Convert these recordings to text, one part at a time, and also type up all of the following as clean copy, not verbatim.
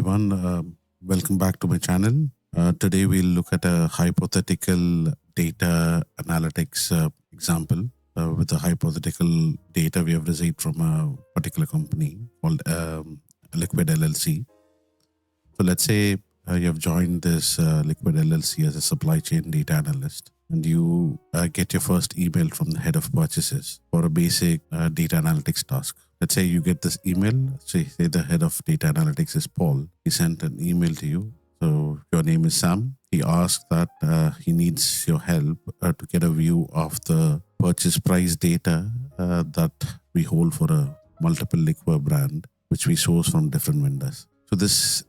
everyone. Welcome back to my channel. Today we'll look at a hypothetical data analytics example with a hypothetical data we have received from a particular company called Liquid LLC. So let's say you have joined this Liquid LLC as a supply chain data analyst, and you get your first email from the head of purchases for a basic data analytics task. Let's say you get this email, say the head of data analytics is Paul. He sent an email to you. So your name is Sam. He asked that he needs your help to get a view of the purchase price data that we hold for a multiple liquor brand, which we source from different vendors. So this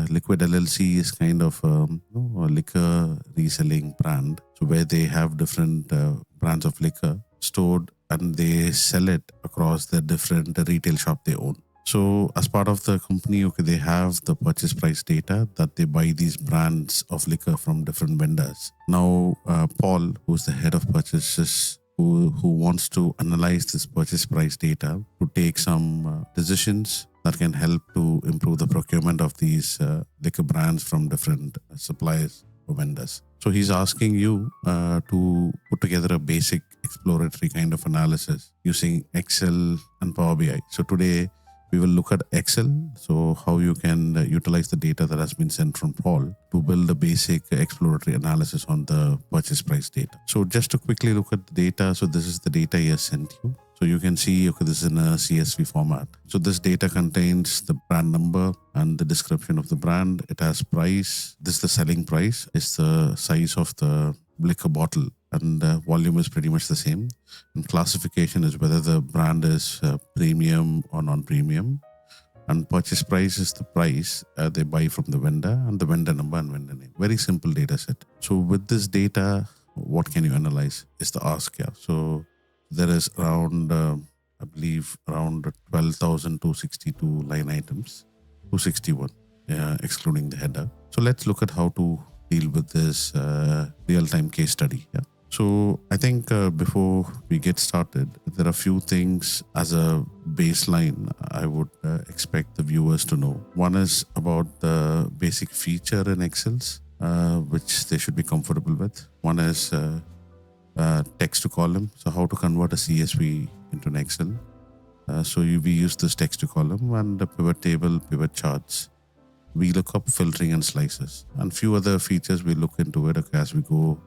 Liquid LLC is kind of a liquor reselling brand, so where they have different brands of liquor stored and they sell it across the different retail shop they own. So as part of the company, they have the purchase price data that they buy these brands of liquor from different vendors. Now, Paul, who's the head of purchases, who wants to analyze this purchase price data to take some decisions that can help to improve the procurement of these liquor brands from different suppliers or vendors. So he's asking you to put together a basic exploratory kind of analysis using Excel and Power BI. So today we will look at Excel, so how you can utilize the data that has been sent from Paul to build a basic exploratory analysis on the purchase price data. So just to quickly look at the data, so this is the data he has sent you. So you can see, this is in a CSV format. So this data contains the brand number and the description of the brand. It has price. This is the selling price. It's the size of the liquor bottle, and volume is pretty much the same. And classification is whether the brand is premium or non-premium. And purchase price is the price they buy from the vendor, and the vendor number and vendor name. Very simple data set. So with this data, what can you analyze is the ask here. So there is around, I believe, around 12,262 line items, 261, excluding the header. So let's look at how to deal with this real-time case study. Yeah. So I think before we get started, there are a few things as a baseline I would expect the viewers to know. One is about the basic feature in Excels, which they should be comfortable with. One is text to column. So how to convert a CSV into an Excel. So we use this text to column and the pivot table, pivot charts, VLOOKUP, filtering and slices, and few other features we look into it as we go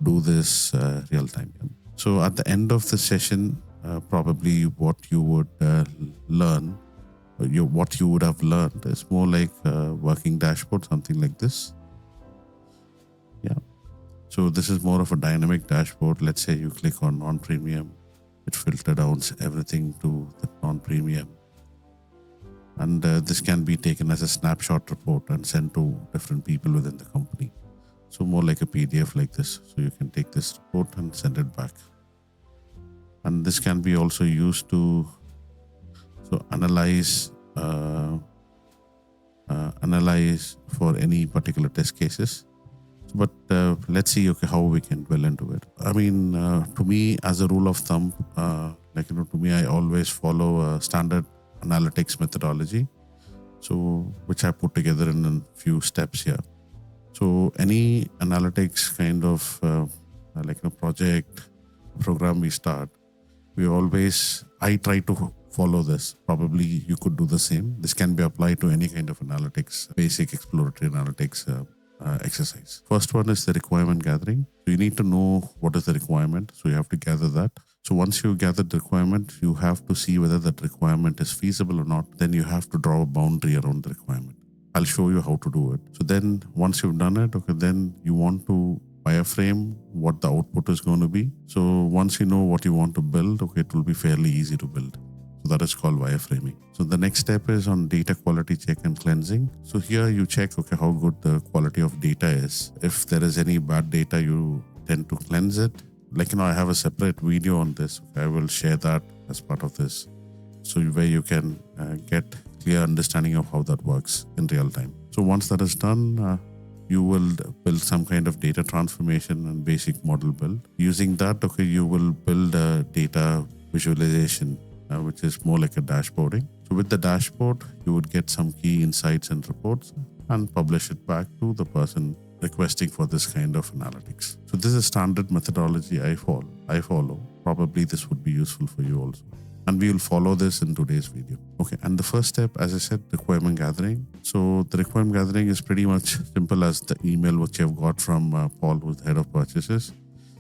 do this real time. So at the end of the session, probably what you would learn, what you would have learned is more like a working dashboard, something like this. Yeah. So this is more of a dynamic dashboard. Let's say you click on non-premium, it filter down everything to the non-premium. And this can be taken as a snapshot report and sent to different people within the company. So more like a PDF like this. So you can take this report and send it back. And this can be also used to analyze for any particular test cases. But let's see how we can dwell into it. I mean, to me, as a rule of thumb, to me, I always follow a standard analytics methodology, so which I put together in a few steps here. So any analytics kind of project, program we start, I try to follow this. Probably you could do the same. This can be applied to any kind of analytics, basic exploratory analytics exercise. First one is the requirement gathering. So you need to know what is the requirement. So you have to gather that. So once you gather the requirement, you have to see whether that requirement is feasible or not. Then you have to draw a boundary around the requirement. I'll show you how to do it. So then once you've done it, then you want to wireframe what the output is going to be. So once you know what you want to build, it will be fairly easy to build. So that is called wireframing. So the next step is on data quality check and cleansing. So here you check, how good the quality of data is. If there is any bad data, you tend to cleanse it. I have a separate video on this. I will share that as part of this. So where you can get clear understanding of how that works in real time. So once that is done, you will build some kind of data transformation and basic model build. Using that, you will build a data visualization which is more like a dashboarding. So with the dashboard, you would get some key insights and reports and publish it back to the person requesting for this kind of analytics. So this is a standard methodology I follow. Probably this would be useful for you also. And we will follow this in today's video. Okay, and the first step, as I said, requirement gathering. So the requirement gathering is pretty much simple as the email which you have got from Paul, who's the head of purchases.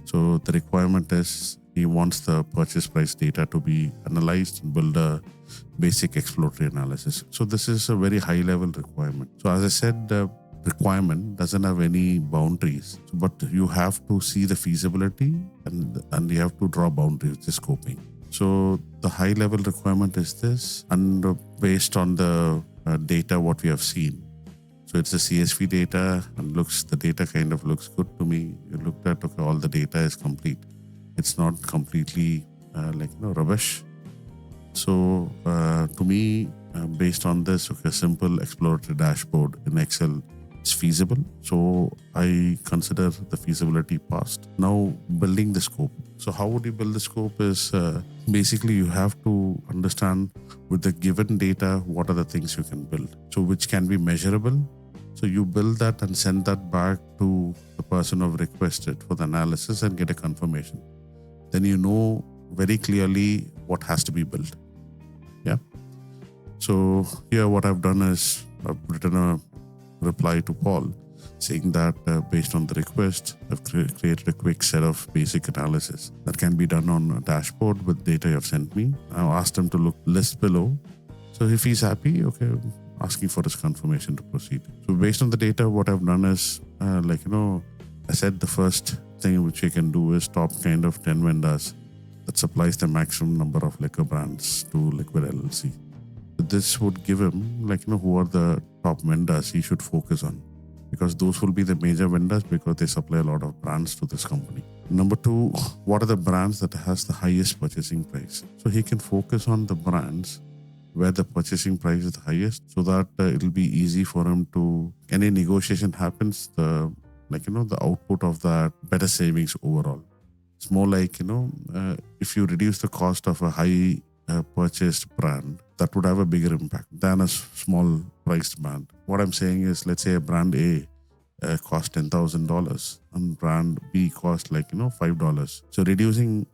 So the requirement is he wants the purchase price data to be analyzed and build a basic exploratory analysis. So this is a very high level requirement. So as I said, the requirement doesn't have any boundaries, but you have to see the feasibility and you have to draw boundaries, the scoping. So the high level requirement is this, and based on the data what we have seen. So it's a CSV data and the data kind of looks good to me. You looked at, okay, all the data is complete. It's not completely rubbish. So to me, based on this, okay, simple exploratory dashboard in Excel is feasible. So I consider the feasibility passed. Now building the scope. So how would you build the scope is basically you have to understand with the given data, what are the things you can build. So which can be measurable. So you build that and send that back to the person who requested for the analysis and get a confirmation. Then you know very clearly what has to be built. Yeah. So here what I've done is I've written a reply to Paul saying that based on the request, I've created a quick set of basic analysis that can be done on a dashboard with data you have sent me. I've asked him to list below. So if he's happy, okay, asking for his confirmation to proceed. So based on the data, what I've done is I said the first thing which we can do is top kind of 10 vendors that supplies the maximum number of liquor brands to Liquid LLC. This would give him who are the top vendors he should focus on, because those will be the major vendors because they supply a lot of brands to this company. Number two, what are the brands that has the highest purchasing price? So he can focus on the brands where the purchasing price is the highest, so that it'll be easy for him to, any negotiation happens, the output of that better savings overall. It's more like, if you reduce the cost of a high purchased brand, that would have a bigger impact than a small priced brand. What I'm saying is, let's say a brand A cost $10,000 and brand B cost $5. So reducing,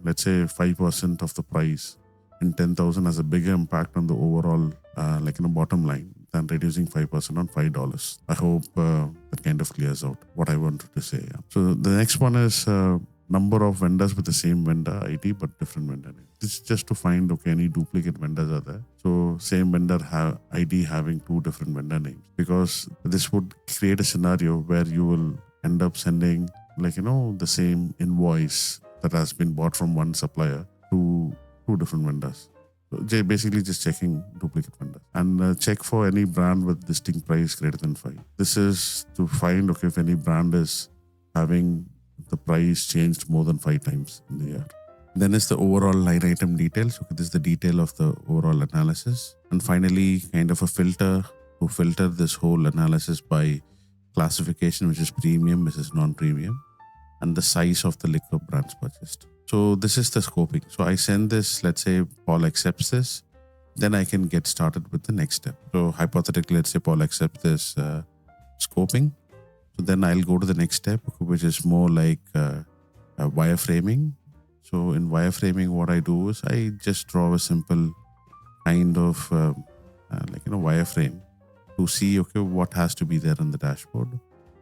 let's say 5% of the price in 10,000 has a bigger impact on the overall bottom line than reducing 5% on $5. I hope that kind of clears out what I wanted to say. Yeah. So the next one is number of vendors with the same vendor ID but different vendor name. This is just to find, okay, any duplicate vendors are there. So same vendor ID having two different vendor names, because this would create a scenario where you will end up sending the same invoice that has been bought from one supplier to two different vendors. So basically just checking duplicate vendors, and check for any brand with distinct price greater than 5. This is to find, okay, if any brand is having the price changed more than 5 times in the year. Then is the overall line item details. Okay, this is the detail of the overall analysis. And finally, kind of a filter to filter this whole analysis by classification, which is premium versus non-premium, and the size of the liquor brands purchased. So this is the scoping. So I send this, let's say Paul accepts this, then I can get started with the next step. So hypothetically, let's say Paul accepts this scoping. So then I'll go to the next step, which is more like wireframing. So in wireframing, what I do is I just draw a simple kind of wireframe to see, okay, what has to be there in the dashboard.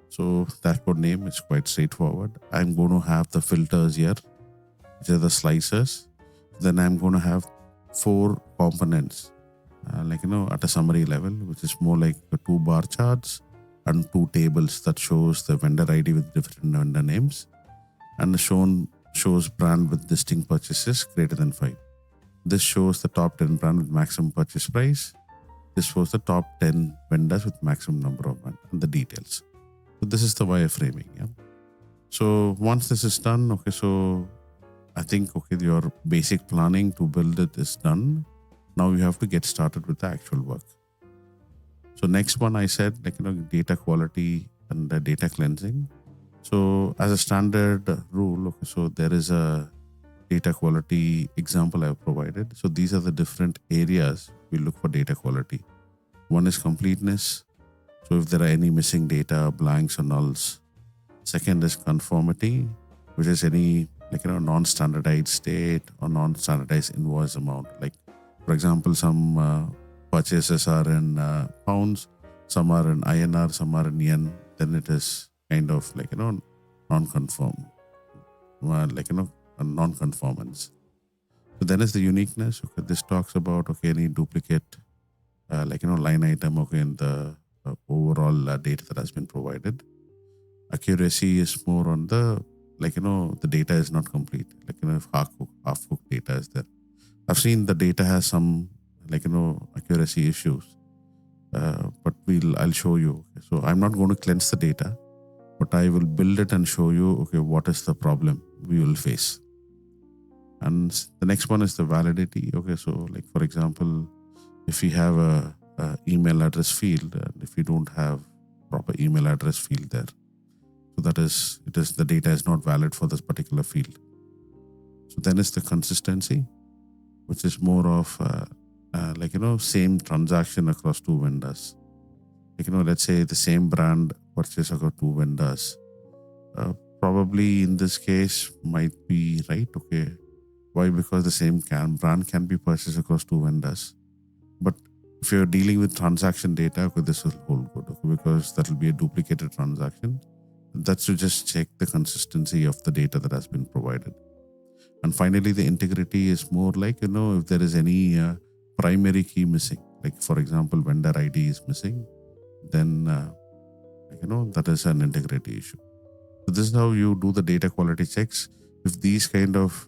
So dashboard name is quite straightforward. I'm going to have the filters here, which are the slicers. Then I'm going to have 4 components, at a summary level, which is more like 2 bar charts and 2 tables that shows the vendor ID with different vendor names, and shows brand with distinct purchases greater than 5. This shows the top 10 brand with maximum purchase price. This shows the top 10 vendors with maximum number of brands and the details. So this is the wireframing. Yeah. So once this is done, okay, so I think, okay, your basic planning to build it is done. Now you have to get started with the actual work. So next one I said, data quality and data cleansing. So as a standard rule, okay, so there is a data quality example I've provided. So these are the different areas we look for data quality. One is completeness. So if there are any missing data, blanks or nulls. Second is conformity, which is any non-standardized state or non-standardized invoice amount. Like for example, some purchases are in pounds, some are in INR, some are in yen. Then it is kind of non-conform, a non-conformance. So then is the uniqueness. Okay, this talks about any duplicate, line item. Okay, in the overall data that has been provided. Accuracy is more on the the data is not complete. If half-cooked data is there. I've seen the data has some accuracy issues, but I'll show you. Okay, so I'm not going to cleanse the data, but I will build it and show you. Okay, what is the problem we will face? And the next one is the validity. Okay, so like for example, if you have a email address field, and if you don't have proper email address field there, so that is the data is not valid for this particular field. So then is the consistency, which is more of same transaction across two vendors. Let's say the same brand purchase across two vendors. Probably in this case might be right. Okay, why? Because the same brand can be purchased across two vendors. But if you're dealing with transaction data, okay, this will hold good, okay, because that will be a duplicated transaction. That's to just check the consistency of the data that has been provided. And finally, the integrity is more like, if there is any primary key missing, like for example, vendor ID is missing, then, that is an integrity issue. So this is how you do the data quality checks. If these kind of,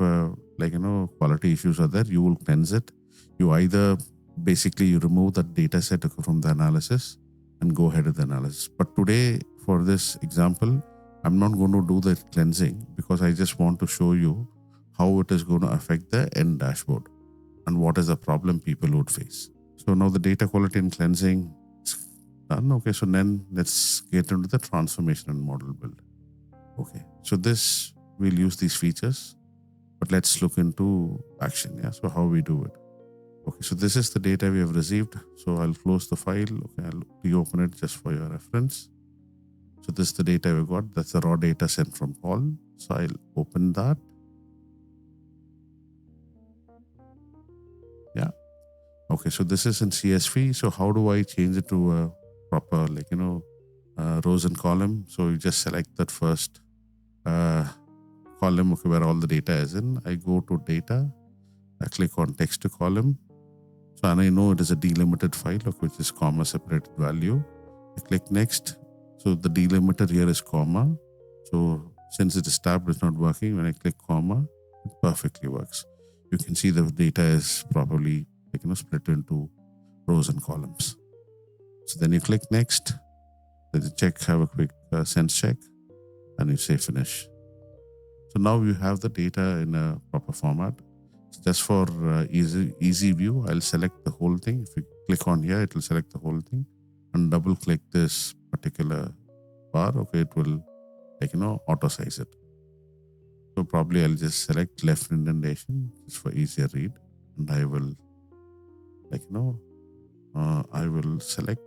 quality issues are there, you will cleanse it. You either basically you remove that data set from the analysis and go ahead with the analysis. But today, for this example, I'm not going to do the cleansing because I just want to show you how it is going to affect the end dashboard and what is the problem people would face. So now the data quality and cleansing is done. Okay, so then let's get into the transformation and model build. Okay, so this we'll use these features, but let's look into action. Yeah, so how we do it. Okay, so this is the data we have received. So I'll close the file. Okay, I'll reopen it just for your reference. So this is the data we got. That's the raw data sent from Paul. So I'll open that. Yeah. Okay, so this is in CSV. So how do I change it to a proper, rows and column? So you just select that first column, okay, where all the data is in. I go to data. I click on text to column. So and I know it is a delimited file, which is comma separated value. I click next. So the delimiter here is comma. So since it is tabbed, it's not working. When I click comma, it perfectly works. You can see the data is properly split into rows and columns. So then you click next. Then you have a quick sense check, and you say finish. So now you have the data in a proper format. So just for easy view, I'll select the whole thing. If you click on here, it will select the whole thing, and double click this particular bar. Okay, it will auto size it. So probably I'll just select left indentation just for easier read, and I will I will select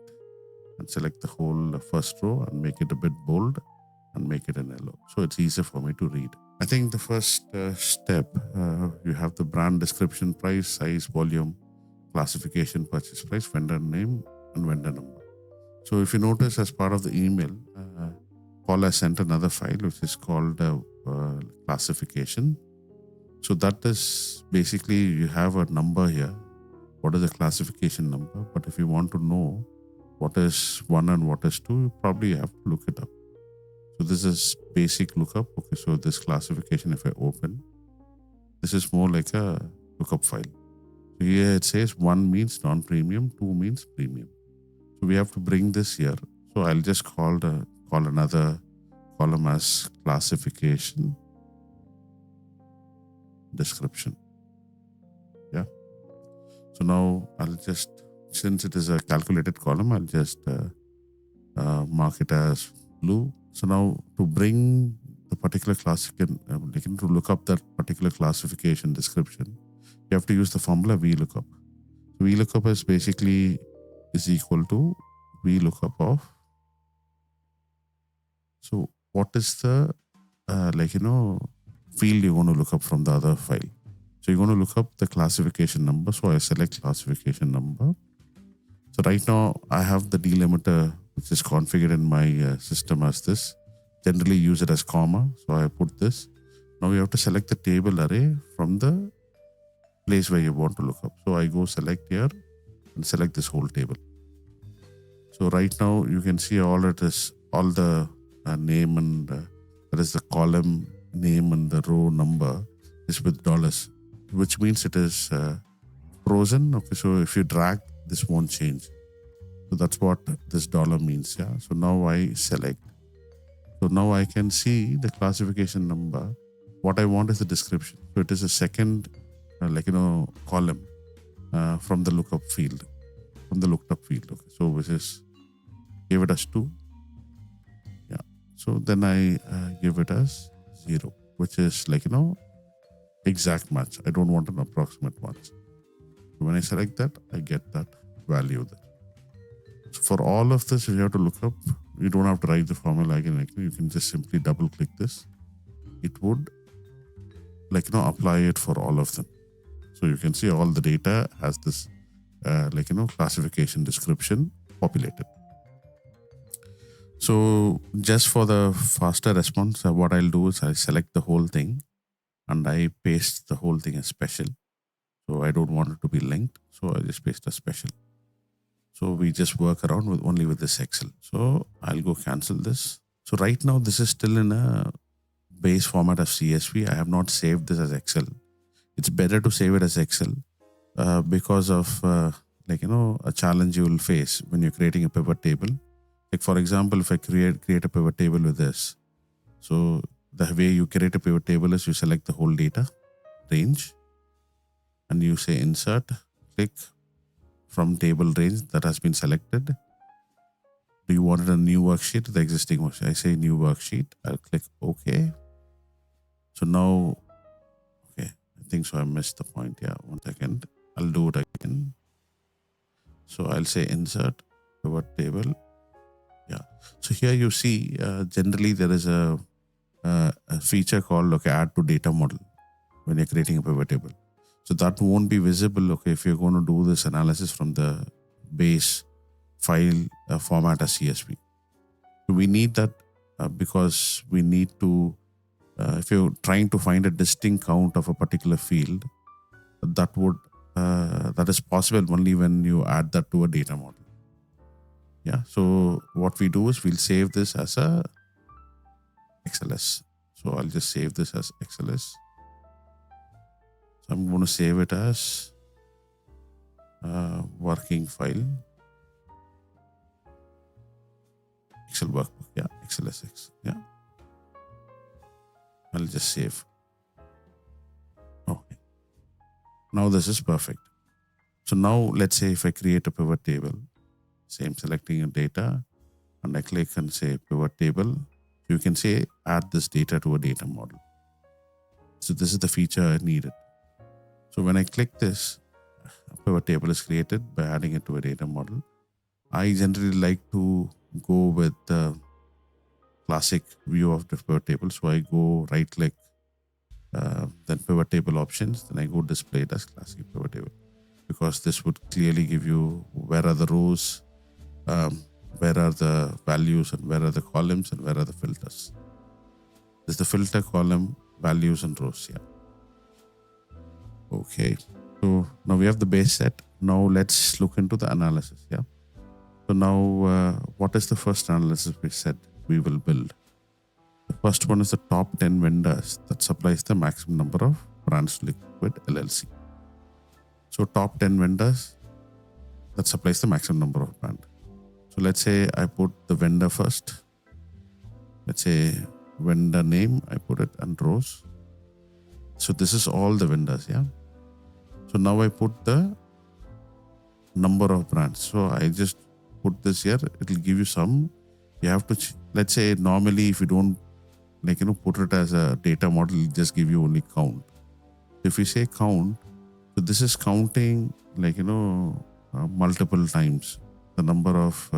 the whole first row and make it a bit bold and make it in yellow, so it's easier for me to read. I think the first step, you have the brand description, price, size, volume, classification, purchase price, vendor name, and vendor number. So if you notice, as part of the email, Paul has sent another file which is called classification. So that is basically, you have a number here. What is the classification number? But if you want to know what is 1 and what is 2, you probably have to look it up. So this is basic lookup. Okay, so this classification, if I open, this is more like a lookup file. So here it says 1 means non-premium, 2 means premium. So we have to bring this here. So I'll just call another column as classification description. Yeah. So now I'll just, since it is a calculated column, I'll just mark it as blue. So now to bring the particular class, to look up that particular classification description, you have to use the formula VLOOKUP. VLOOKUP is basically is equal to VLOOKUP of. So what is the field you're going to look up from the other file? So you're going to look up the classification number. So I select classification number. So right now I have the delimiter which is configured in my system as this. Generally use it as comma. So I put this. Now you have to select the table array from the place where you want to look up. So I go select here and select this whole table. So right now you can see all the name and that is the column name and the row number is with dollars, which means it is frozen. Okay, so if you drag, this won't change. So that's what this dollar means. Yeah. So now I select. So now I can see the classification number. What I want is the description. So it is a second, column from the lookup field, from the looked up field. Okay. So which is give it as 2. Yeah. So then I give it as 0, which is exact match. I don't want an approximate match. So when I select that, I get that value there. So for all of this, if you have to look up, you don't have to write the formula again. You can just simply double click this. It would apply it for all of them. So you can see all the data has this classification description populated. So just for the faster response, what I'll do is I select the whole thing and I paste the whole thing as special. So I don't want it to be linked. So I just paste a special. So we just work around only with this Excel. So I'll go cancel this. So right now this is still in a base format of CSV. I have not saved this as Excel. It's better to save it as Excel because of a challenge you will face when you're creating a pivot table. Like for example, if I create a pivot table with this. So the way you create a pivot table is you select the whole data range and you say insert, click from table range that has been selected. Do you want a new worksheet or the existing worksheet? I say new worksheet. I'll click OK. So now, okay, I think so I missed the point. Yeah, 1 second. I'll do it again. So I'll say insert pivot table. Yeah. So here you see generally there is a feature called add to data model when you're creating a pivot table. So that won't be visible if you're going to do this analysis from the base file format as CSV. We need that because we need to, if you're trying to find a distinct count of a particular field, that is possible only when you add that to a data model. Yeah. So what we do is we'll save this as a XLS. So I'll just save this as XLS. So I'm going to save it as working file. Excel workbook. Yeah. XLSX. Yeah. I'll just save. Okay. Now this is perfect. So now let's say if I create a pivot table, same selecting a data and I click and say pivot table, you can say add this data to a data model. So this is the feature I needed. So when I click this, a pivot table is created by adding it to a data model. I generally like to go with the classic view of the pivot table. So I go right click, then pivot table options, then I go display it as classic pivot table, because this would clearly give you where are the rows, where are the values, and where are the columns, and where are the filters. This is the filter, column, values, and rows. Yeah. Okay. So now we have the base set. Now let's look into the analysis. Yeah. So now what is the first analysis we said we will build? The first one is the top 10 vendors that supplies the maximum number of brands to Liquid LLC. So top 10 vendors that supplies the maximum number of brands. So let's say I put the vendor first. Let's say vendor name, I put it and rows. So this is all the vendors, yeah. So now I put the number of brands. So I just put this here. It will give you some. You have to, let's say normally if you don't put it as a data model, it'll just give you only count. If we say count, so this is counting multiple times the number of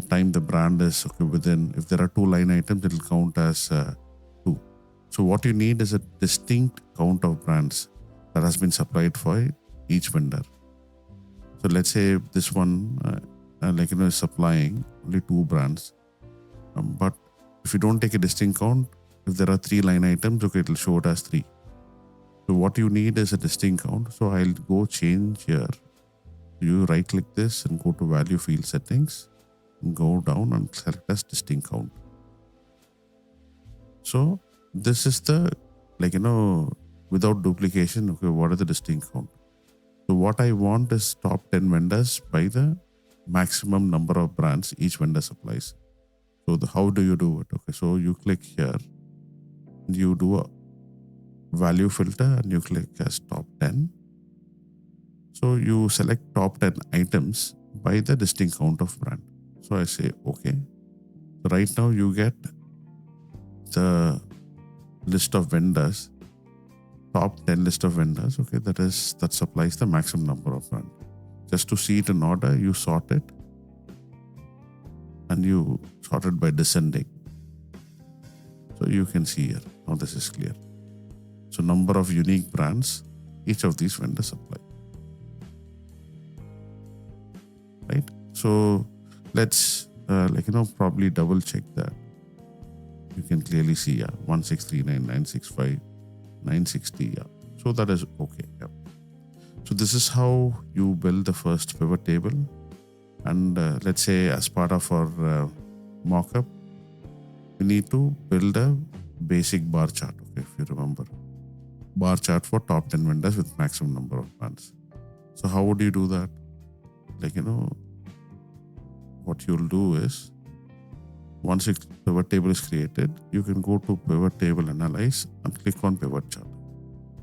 time the brand is within. If there are 2 line items, it will count as 2. So what you need is a distinct count of brands that has been supplied for each vendor. So let's say this one is supplying only 2 brands, but if you don't take a distinct count, if there are 3 line items, okay, it will show it as 3. So what you need is a distinct count. So I'll go change here. You right click this and go to value field settings and go down and select as distinct count. So this is the without duplication. Okay, what are the distinct count? So what I want is top 10 vendors by the maximum number of brands each vendor supplies. So how do you do it? Okay, so you click here, you do a value filter and you click as top 10. So you select top 10 items by the distinct count of brand. So I say okay. So right now you get the list of vendors, top 10 list of vendors. Okay, that supplies the maximum number of brand. Just to see it in order, you sort it and you sort it by descending. So you can see here. Now this is clear. So number of unique brands each of these vendors supply. Right? So let's probably double check that. You can clearly see 1639, 965, 960. Yeah. So that is okay. Yeah. So this is how you build the first pivot table. And let's say as part of our mockup, we need to build a basic bar chart. Okay, if you remember, bar chart for top 10 vendors with maximum number of brands. So how would you do that? What you'll do is, once a pivot table is created, you can go to pivot table analyze and click on pivot chart.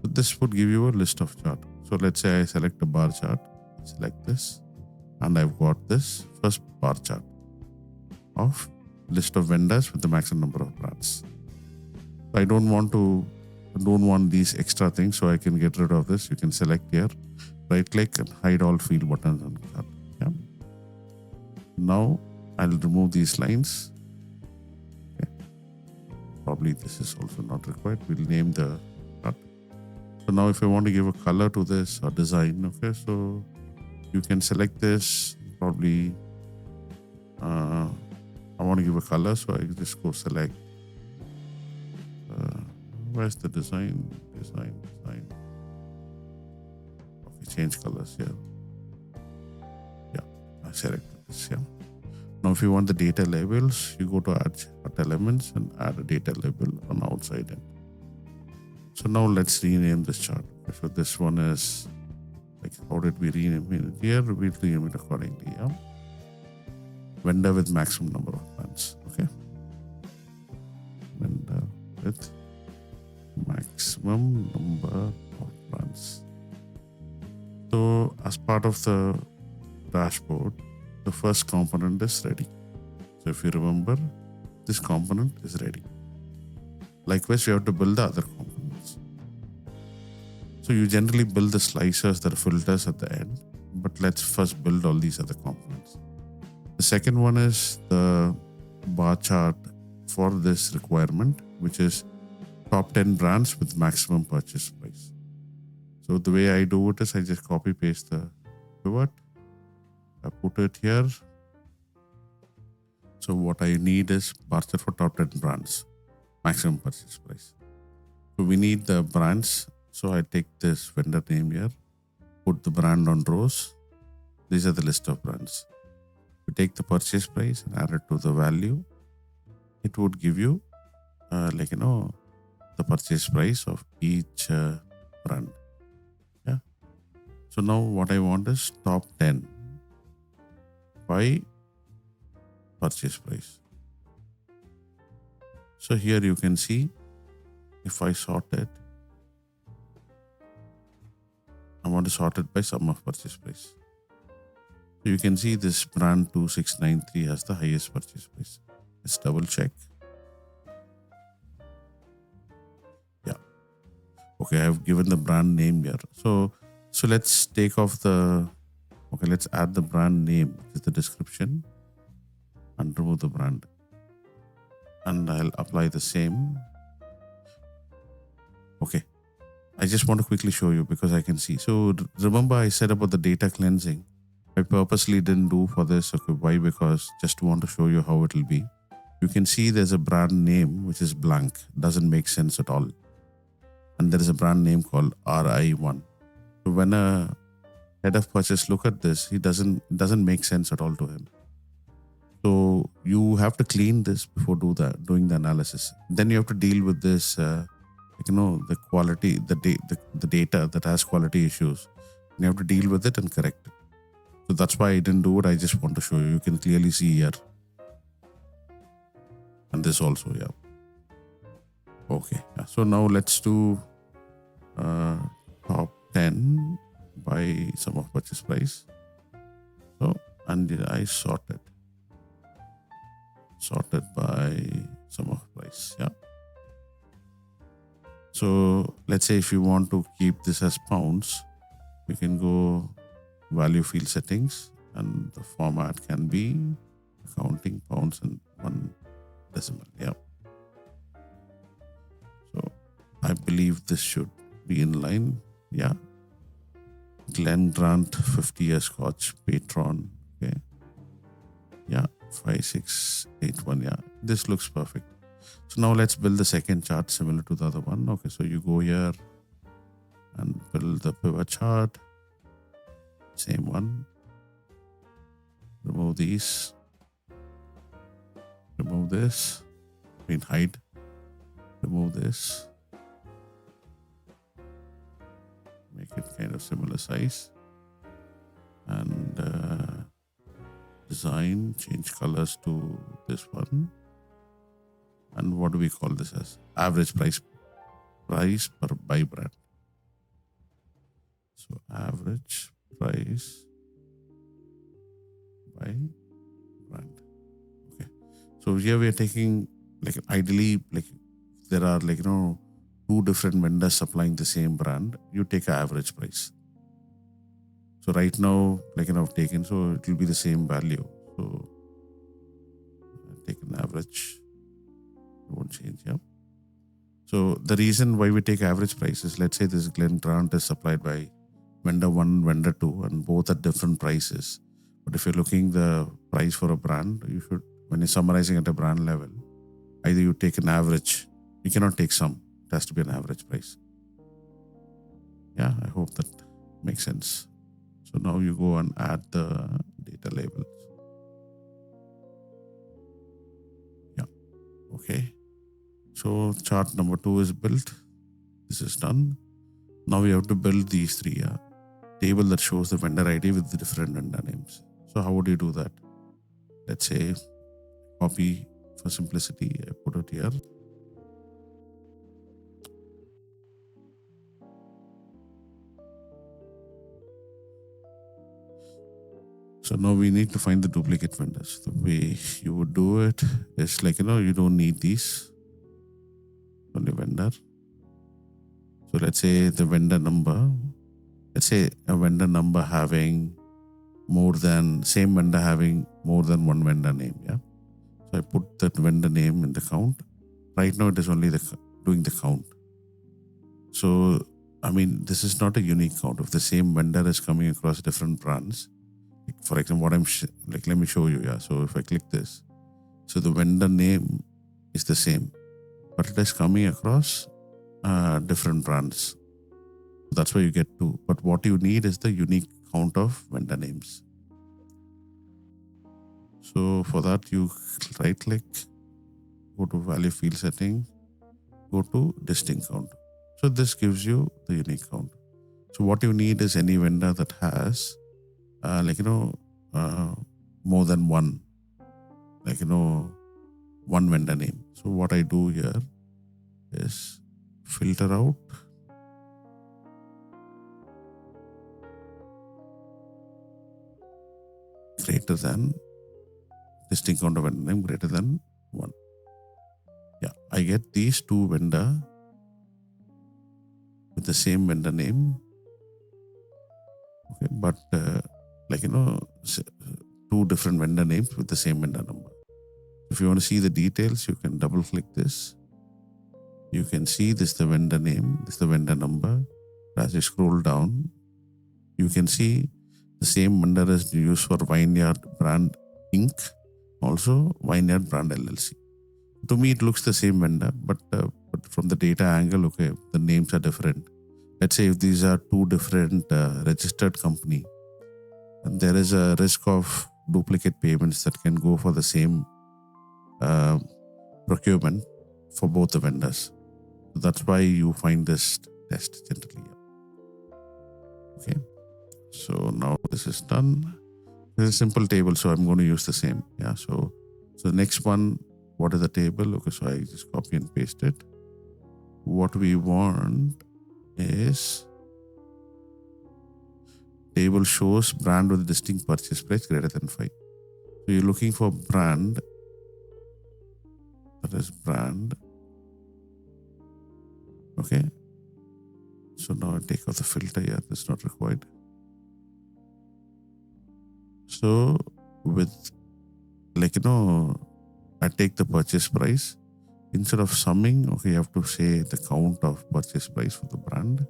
So this would give you a list of chart. So let's say I select a bar chart, select this, and I've got this first bar chart of list of vendors with the maximum number of brands. So I don't want these extra things, so I can get rid of this. You can select here, right click and hide all field buttons on chart. Yeah. Now I'll remove these lines. Okay. Probably this is also not required. We'll name the chart. So now if I want to give a color to this or design, okay, so you can select this. Probably I want to give a color, so I just go select. Where's the design? Design. Okay, change colors here. Yeah, I select this. Yeah. Now, if you want the data labels, you go to add chart elements and add a data label on outside end. So now let's rename this chart. Okay, so this one is how did we rename it? Here we rename it accordingly. Yeah. Vendor with maximum number of brands. Okay. Vendor with maximum number of brands. So as part of the dashboard, the first component is ready. So if you remember, this component is ready. Likewise, you have to build the other components. So you generally build the slicers, the filters at the end, but let's first build all these other components. The second one is the bar chart for this requirement, which is top 10 brands with maximum purchase price. So the way I do it is I just copy paste the pivot. I put it here. So what I need is bar chart for top 10 brands, maximum purchase price. So we need the brands. So I take this vendor name here, put the brand on rows. These are the list of brands. We take the purchase price and add it to the value. It would give you the purchase price of each brand. Yeah. So now what I want is top 10 by purchase price. So here you can see, if I sort it, I want to sort it by sum of purchase price. So you can see this brand 2693 has the highest purchase price. Let's double check. Okay, I've given the brand name here. So let's take off the, okay, let's add the brand name, which is the description, and remove the brand. And I'll apply the same. Okay. I just want to quickly show you because I can see. So remember I said about the data cleansing. I purposely didn't do for this. Okay, why? Because just want to show you how it will be. You can see there's a brand name which is blank. Doesn't make sense at all. And there is a brand name called RI1. So when a head of purchase look at this, it doesn't make sense at all to him. So you have to clean this before doing the analysis. Then you have to deal with this, the quality, the data that has quality issues. And you have to deal with it and correct it. So that's why I didn't do it. I just want to show you. You can clearly see here. And this also, yeah. Okay. So now let's do top 10 by sum of purchase price. So, and I sorted by sum of price. Yeah. So let's say if you want to keep this as pounds, we can go value field settings, and the format can be accounting pounds and 1 decimal. Yeah. So I believe this should be in line. Yeah. Glen Grant 50 year Scotch patron. Okay. Yeah. 5681. Yeah. This looks perfect. So now let's build the second chart similar to the other one. Okay. So you go here and build the pivot chart. Same one. Remove these. Remove this. Hide. Remove this. Make it kind of similar size. And design, change colors to this one. And what do we call this as? Average price per by brand. So average price by brand. Okay. So here we are taking, like, ideally, like there are two different vendors supplying the same brand. You take an average price. So right now, I've taken, so it will be the same value. So I'll take an average. It won't change, yeah. So the reason why we take average price is, let's say this Glen Grant is supplied by vendor 1, vendor 2, and both at different prices. But if you're looking the price for a brand, you should, when you're summarizing at a brand level, either you take an average. You cannot take sum. It has to be an average price. Yeah, I hope that makes sense. So now you go and add the data labels. Yeah, okay. So chart number 2 is built. This is done. Now we have to build these 3. Yeah. Table that shows the vendor ID with the different vendor names. So how would you do that? Let's say copy for simplicity. I put it here. So now we need to find the duplicate vendors. The way you would do it is you don't need these. Only vendor. So let's say the vendor number. Let's say a vendor number having same vendor having more than one vendor name. Yeah. So I put that vendor name in the count. Right now it is only doing the count. So, this is not a unique count. If the same vendor is coming across different brands, for example, let me show you. Yeah. So if I click this, so the vendor name is the same, but it is coming across different brands. That's why you get 2. But what you need is the unique count of vendor names. So for that, you right click, go to value field setting, go to distinct count. So this gives you the unique count. So what you need is any vendor that has more than one, one vendor name. So what I do here is filter out greater than distinct count of vendor name greater than 1. Yeah, I get these 2 vendor with the same vendor name. Okay, but two different vendor names with the same vendor number. If you want to see the details, you can double click this. You can see this is the vendor name, this is the vendor number. As you scroll down, you can see the same vendor is used for Vineyard Brand Inc. Also Vineyard Brand LLC. To me, it looks the same vendor, but from the data angle, okay, the names are different. Let's say if these are two different registered company, and there is a risk of duplicate payments that can go for the same procurement for both the vendors. So that's why you find this test generally. Okay. So now this is done. This is a simple table, so I'm going to use the same. Yeah. So the next one, what is the table? Okay, so I just copy and paste it. What we want is table shows brand with distinct purchase price greater than 5. So you're looking for brand. That is brand. Okay. So now I take out the filter. Yeah, that's not required. So with I take the purchase price. Instead of summing, okay, you have to say the count of purchase price for the brand.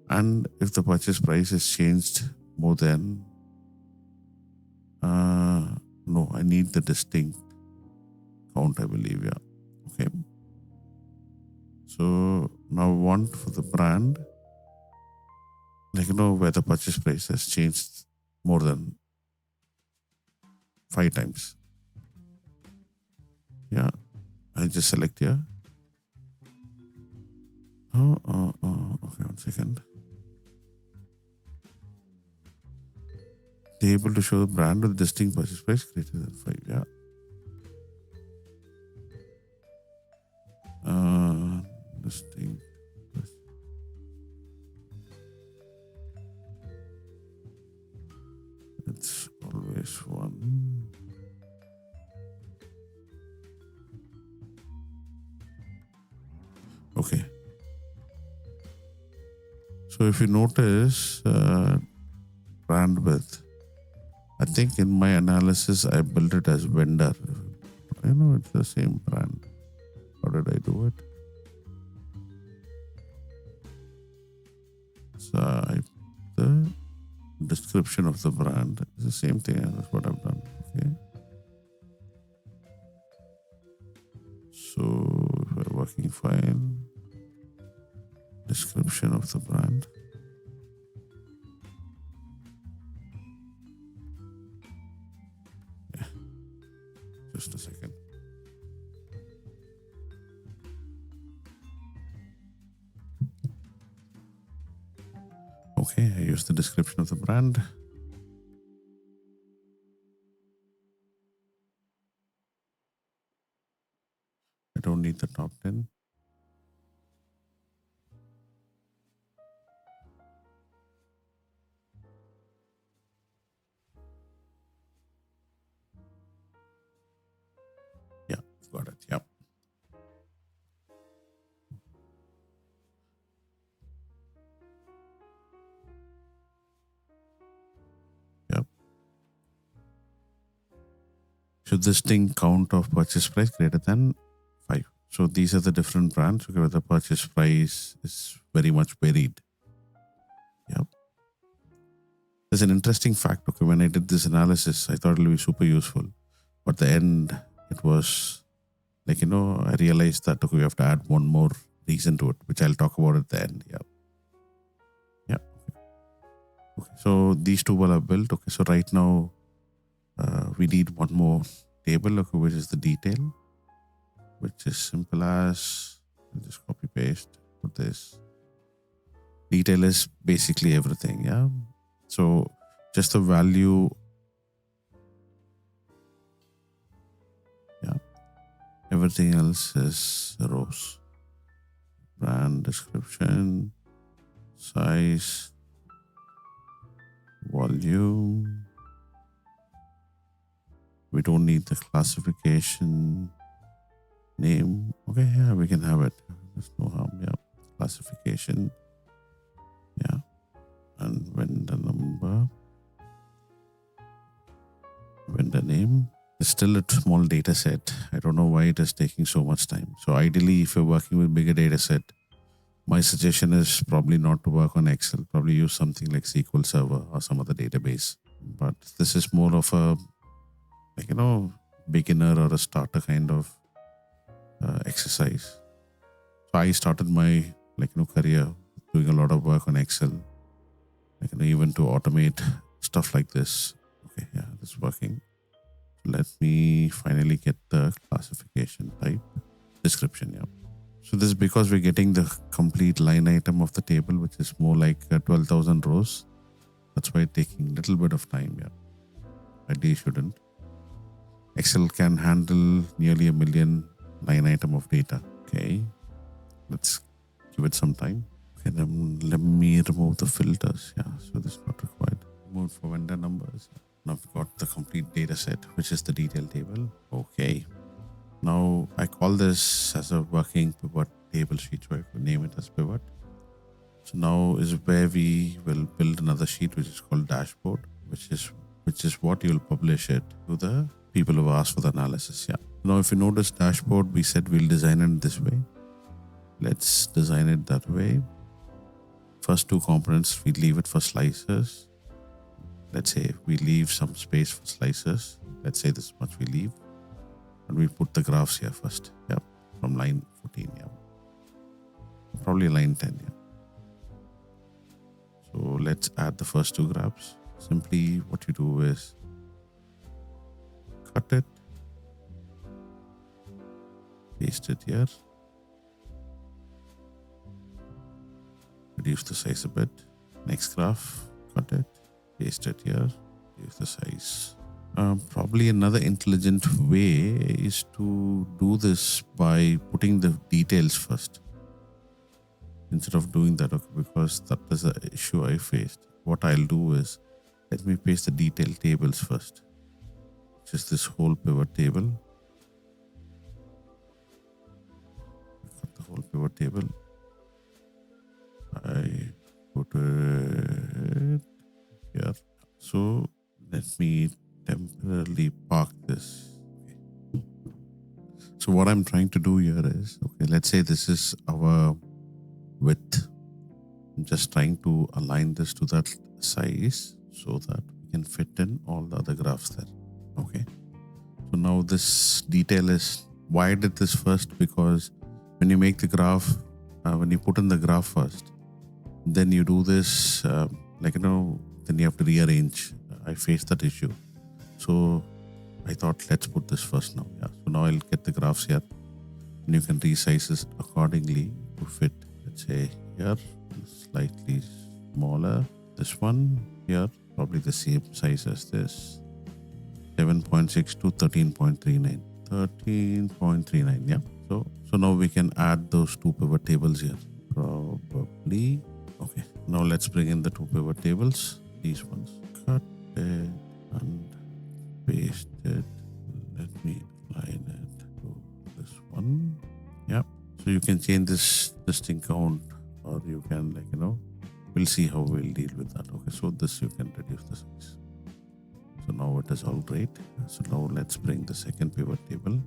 And if the purchase price is changed more than, no, I need the distinct count, I believe, yeah. Okay. So now I want for the brand, where the purchase price has changed more than 5 times. Yeah, I just select here. Okay, 1 second. Table to show the brand with distinct purchase price greater than 5. Yeah. Distinct. It's always 1. Okay. So if you notice, brand width, I think in my analysis, I built it as vendor. I know it's the same brand. How did I do it? So I put the description of the brand. It's the same thing. That's what I've done. Okay. So if I working file, description of the brand. Yeah. Just a second. Okay, I use the description of the brand. I don't need the top 10. Yeah, got it. Yep. Yep. Should this thing count of purchase price greater than 5? So these are the different brands where the purchase price is very much varied. Yep. There's an interesting fact. Okay, when I did this analysis, I thought it'll be super useful. But at the end, it was I realized that okay, we have to add one more reason to it, which I'll talk about at the end. Yeah. Yeah. Okay. So these two are built. Okay. So right now, we need one more table, okay, which is the detail, which is simple as just copy paste, put this. Detail is basically everything. Yeah. So just the value. Yeah. Everything else is rows. Brand description, size, volume. We don't need the classification, name. Okay, yeah, we can have it. There's no harm. Yeah. classification. Yeah. And vendor number, vendor name. It's still a small data set. I don't know why it is taking so much time. So ideally, if you're working with bigger data set, my suggestion is probably not to work on Excel. Probably use something like SQL Server or some other database. But this is more of a, like, beginner or a starter kind of exercise. So I started my career doing a lot of work on Excel, even to automate stuff like this. Okay, yeah, this is working. Let me finally get the classification type description. Yeah. So this is because we're getting the complete line item of the table, which is more like 12,000 rows. That's why it's taking a little bit of time. Yeah. Ideally shouldn't. Excel can handle nearly 1 million line item of data. Okay. Let's give it some time. Okay, then let me remove the filters. Yeah, so this is not required. Remove for vendor numbers. Now I've got the complete data set, which is the detail table. Okay. Now I call this as a working pivot table sheet, so I could name it as pivot. So now is where we will build another sheet, which is called dashboard, which is what you'll publish it to the people who asked for the analysis. Yeah. Now if you notice dashboard, we said we'll design it this way. Let's design it that way. First two components, we leave it for slices. Let's say we leave some space for slices. Let's say this much we leave. And we put the graphs here first. Yeah. From line 14. Yeah. Probably line 10. Yeah. So let's add the first two graphs. Simply what you do is cut it, paste it here, reduce the size a bit. Next graph, cut it, paste it here, reduce the size. Probably another intelligent way is to do this by putting the details first instead of doing that, okay, because that is the issue I faced. What I'll do is, let me paste the detail tables first, which is this whole pivot table. Cut the whole pivot table. I put it here. So let me temporarily park this. Okay. So what I'm trying to do here is, okay, let's say this is our width. I'm just trying to align this to that size so that we can fit in all the other graphs there. Okay. So now this detail is, why I did this first? Because when you make the graph, when you put in the graph first, then you do this, then you have to rearrange. I faced that issue. So I thought, let's put this first now. Yeah. So now I'll get the graphs here and you can resize it accordingly to fit. Let's say here, slightly smaller. This one here, probably the same size as this. 7.6 to 13.39. 13.39, yeah. So now we can add those two pivot tables here. Probably. Okay. Now let's bring in the two pivot tables. These ones. Cut it and paste it. Let me align it to this one. Yeah. So you can change this thing count, or you can we'll see how we'll deal with that. Okay. So this you can reduce the size. So now it is all great. So now let's bring the second pivot table.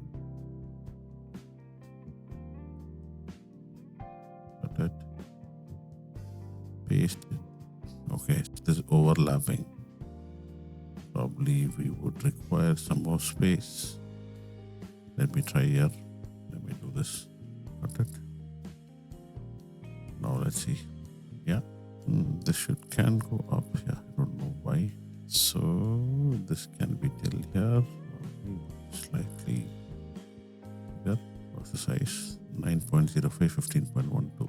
Cut it. Paste it. Okay, this is overlapping. Probably we would require some more space. Let me try here. Let me do this. Cut it. Now let's see. Yeah, this can go up. Yeah, I don't know why. So this can be till here. Slightly bigger. What's the size? 9.05, 15.12.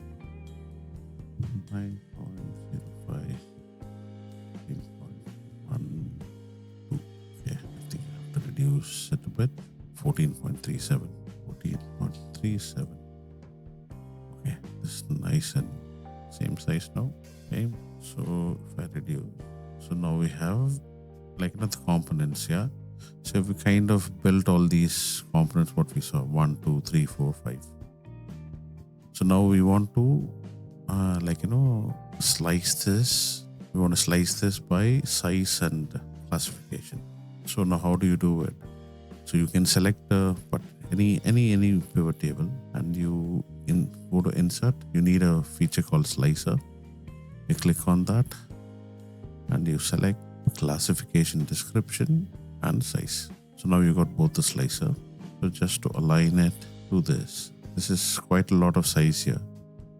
9.05, 15.12. Okay, I think I have to reduce it a bit. 14.37. 14.37. Okay, this is nice and same size now. Okay, so if I reduce, so now we have the components, yeah. So we kind of built all these components, what we saw, 1, 2, 3, 4, 5. So now we want to slice this. We want to slice this by size and classification. So now how do you do it? So you can select but any pivot table, and you go to insert. You need a feature called slicer. You click on that, and you select classification, description, and size. So now you got both the slicer. So just to align it to this is quite a lot of size here.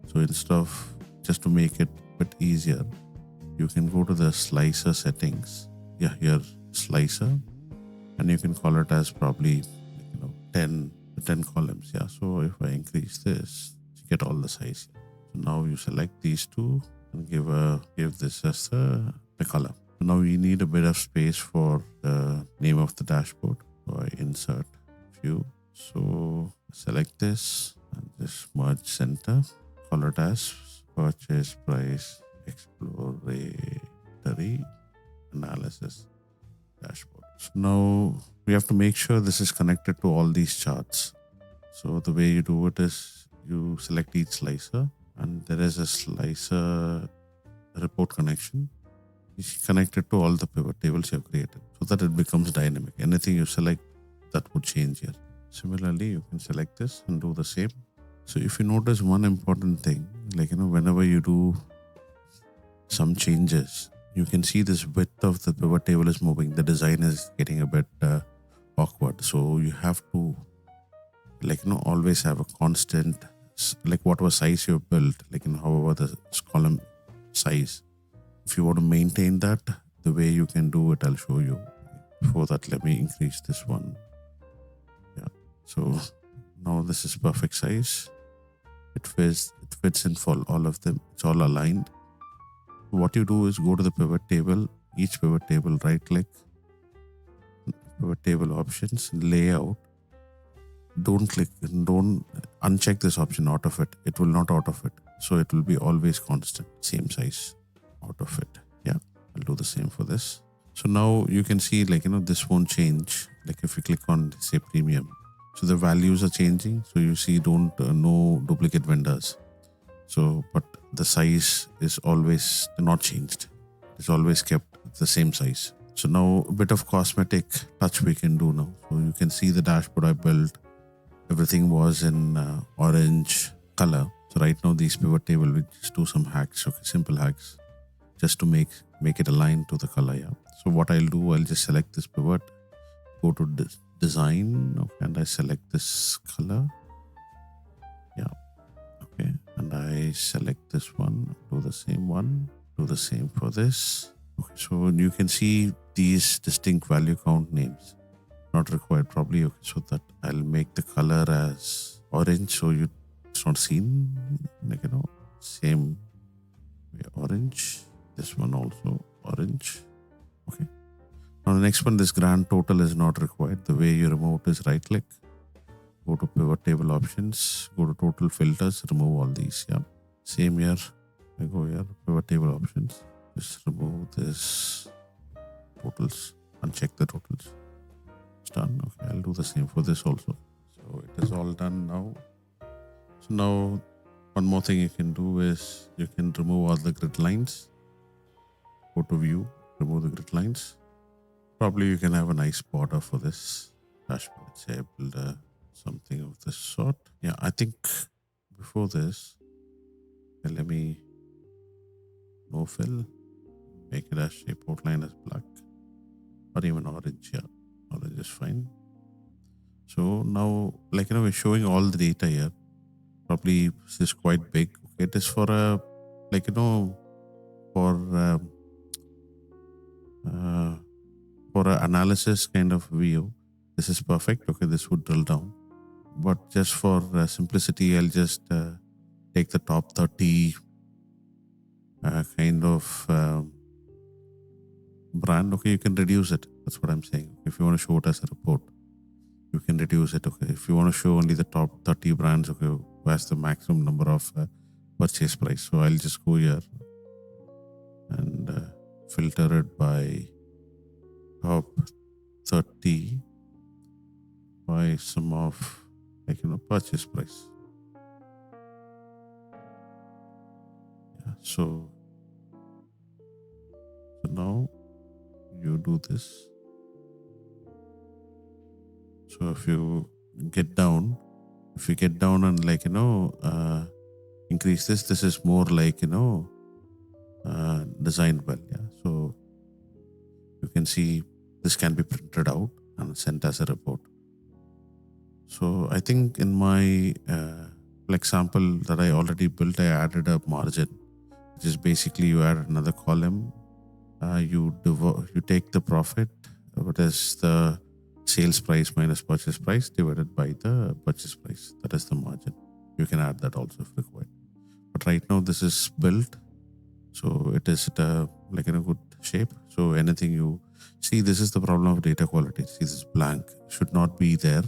So instead of, just to make it a bit easier, you can go to the slicer settings. Yeah, here slicer, and you can call it as probably 10 columns. Yeah. So if I increase this, you get all the size. So now you select these two and give this as the color. So now we need a bit of space for the name of the dashboard. So I insert view. So select this and just merge center. Call it as purchase price exploratory analysis dashboard. So now we have to make sure this is connected to all these charts. So the way you do it is you select each slicer, and there is a slicer report connection. It's connected to all the pivot tables you have created so that it becomes dynamic. Anything you select, that would change here. Similarly, you can select this and do the same. So if you notice one important thing, whenever you do some changes, you can see this width of the pivot table is moving. The design is getting a bit awkward. So you have to always have a constant, whatever size you've built, however the column size. If you want to maintain that, the way you can do it, I'll show you. Before that, let me increase this one. Yeah. So now this is perfect size. It fits in for all of them. It's all aligned. What you do is go to the pivot table, each pivot table, right click, pivot table options, layout. Don't uncheck this option out of it. It will not out of it. So it will be always constant, same size out of it. Yeah, I'll do the same for this. So now you can see this won't change. If you click on say premium, so the values are changing. So you see no duplicate vendors. So, but the size is always not changed. It's always kept the same size. So now a bit of cosmetic touch we can do now. So you can see the dashboard I built. Everything was in orange color. So right now these pivot table, we just do some hacks, okay, simple hacks, just to make it align to the color. Yeah. So what I'll do, I'll just select this pivot, go to design, okay, and I select this color. Yeah. Okay. And I select this one, do the same one, do the same for this. Okay. So you can see these distinct value count names. Not required probably. Okay, so that I'll make the color as orange, so it's not seen, same way, orange. This one also orange. Okay. Now the next one, this grand total is not required. The way you remove it is right click, go to pivot table options, go to total filters, remove all these. Yeah. Same here. I go here, pivot table options. Just remove this totals, uncheck the totals. Done. Okay, I'll do the same for this also. So it is all done now. So now one more thing you can do is you can remove all the grid lines. Go to view, remove the grid lines. Probably you can have a nice border for this dashboard. Say I build something of this sort. Yeah, I think before this, let me no fill, make it as shape outline as black or even orange. Yeah. Orange is fine. So now, we're showing all the data here. Probably this is quite big. Okay, it is for a, for a analysis kind of view. This is perfect. Okay, this would drill down. But just for simplicity, I'll just take the top 30 kind of brand. Okay, you can reduce it. That's what I'm saying. If you want to show it as a report, you can reduce it. Okay, if you want to show only the top 30 brands, okay, where's the maximum number of purchase price? So I'll just go here and filter it by top 30 by sum of purchase price. So now you do this. So if you get down, and increase this, this is more like designed well. Yeah. So you can see this can be printed out and sent as a report. So I think in my example that I already built, I added a margin, which is basically you add another column. You take the profit, what is the sales price minus purchase price divided by the purchase price. That is the margin. You can add that also if required. But right now this is built, so it is in a good shape. So anything you see, this is the problem of data quality. See, this is blank, should not be there.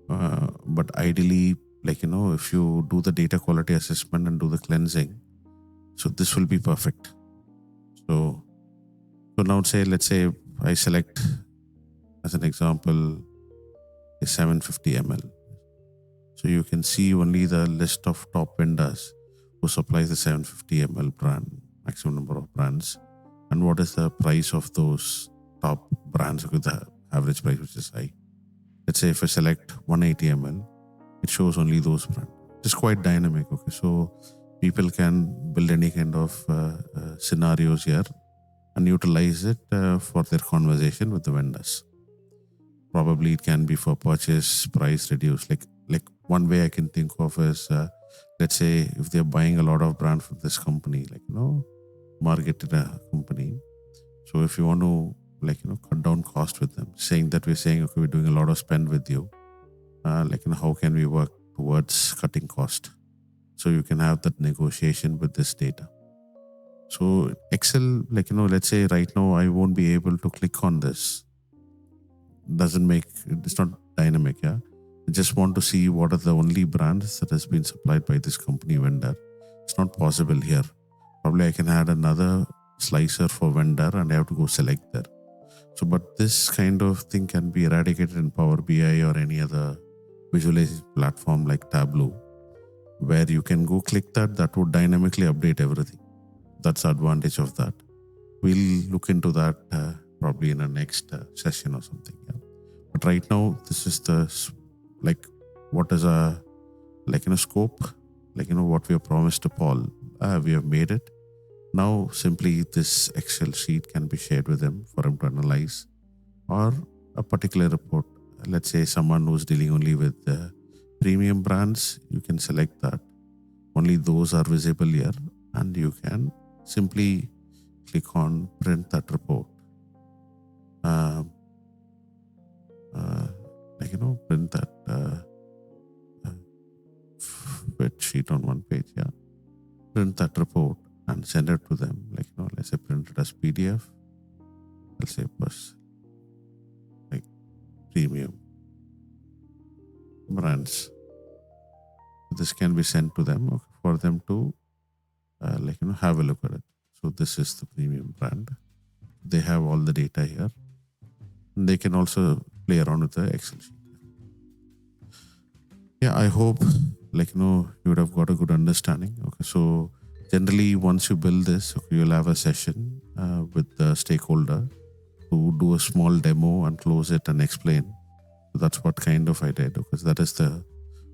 But ideally, if you do the data quality assessment and do the cleansing, so this will be perfect. So now let's say I select as an example a 750 ml. So you can see only the list of top vendors who supplies the 750 ml brand, maximum number of brands, and what is the price of those top brands with the average price which is high. Let's say if I select 180 ml, it shows only those brands. It's quite dynamic. Okay, so people can build any kind of scenarios here and utilize it for their conversation with the vendors. Probably it can be for purchase price reduce. Like one way I can think of is, let's say if they're buying a lot of brand from this company, marketed company. So if you want to cut down cost with them, we're saying okay, we're doing a lot of spend with you, how can we work towards cutting cost? So you can have that negotiation with this data. So Excel, let's say right now I won't be able to click on this. It's not dynamic. Yeah, I just want to see what are the only brands that has been supplied by this company vendor. It's not possible here. Probably I can add another slicer for vendor and I have to go select there. So, but this kind of thing can be eradicated in Power BI or any other visualization platform like Tableau, where you can go click that would dynamically update everything. That's the advantage of that. We'll look into that probably in a next session or something. Yeah. But right now, this is the what is a scope, what we have promised to Paul. We have made it. Now simply this Excel sheet can be shared with him for him to analyze, or a particular report. Let's say someone who's dealing only with premium brands, you can select that. Only those are visible here, and you can simply click on print that report. Print that spreadsheet on one page. Yeah, print that report and send it to them. Let's say print it as PDF. I'll say premium brands. This can be sent to them for them to have a look at it. So this is the premium brand. They have all the data here. And they can also play around with the Excel sheet. Yeah, I hope you would have got a good understanding. Okay, so generally once you build this, you'll have a session with the stakeholder to do a small demo and close it and explain. So that's what kind of I did, because that is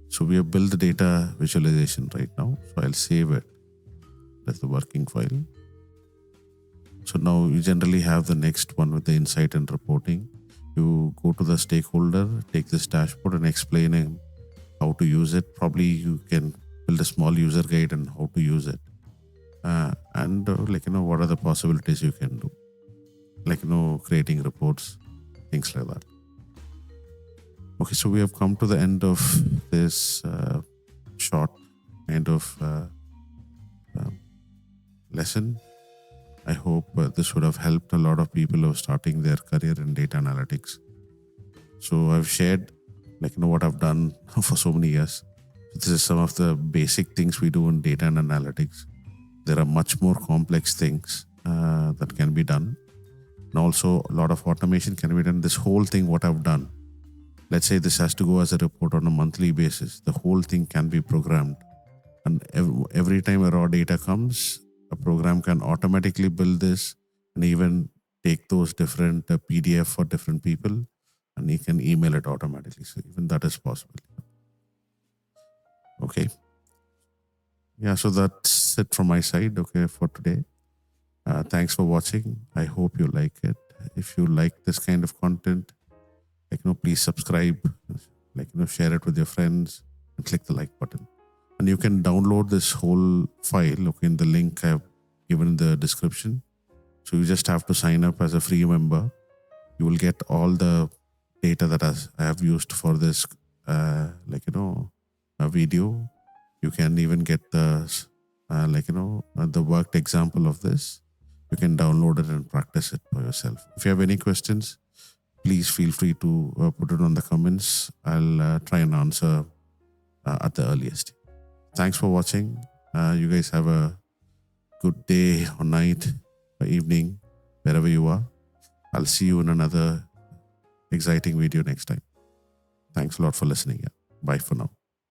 so we have built the data visualization right now. So I'll save it. That's the working file. So now you generally have the next one with the insight and reporting. You go to the stakeholder, take this dashboard and explain him how to use it. Probably you can build a small user guide on how to use it. What are the possibilities you can do? Creating reports, things like that. Okay, so we have come to the end of this short kind of lesson. I hope this would have helped a lot of people who are starting their career in data analytics. So I've shared what I've done for so many years. This is some of the basic things we do in data and analytics. There are much more complex things that can be done. And also a lot of automation can be done. This whole thing, what I've done, let's say this has to go as a report on a monthly basis. The whole thing can be programmed And every time a raw data comes, a program can automatically build this and even take those different PDF for different people, and you can email it automatically. So even that is possible. Okay. Yeah, so that's it from my side, okay, for today. Thanks for watching. I hope you like it. If you like this kind of content, please subscribe, share it with your friends and click the like button. And you can download this whole file, okay, in the link I've given in the description. So you just have to sign up as a free member. You will get all the data that I have used for this, a video. You can even get the, the worked example of this. You can download it and practice it for yourself. If you have any questions, please feel free to put it on the comments. I'll try and answer at the earliest. Thanks for watching. You guys have a good day or night or evening, wherever you are. I'll see you in another exciting video next time. Thanks a lot for listening. Yeah. Bye for now.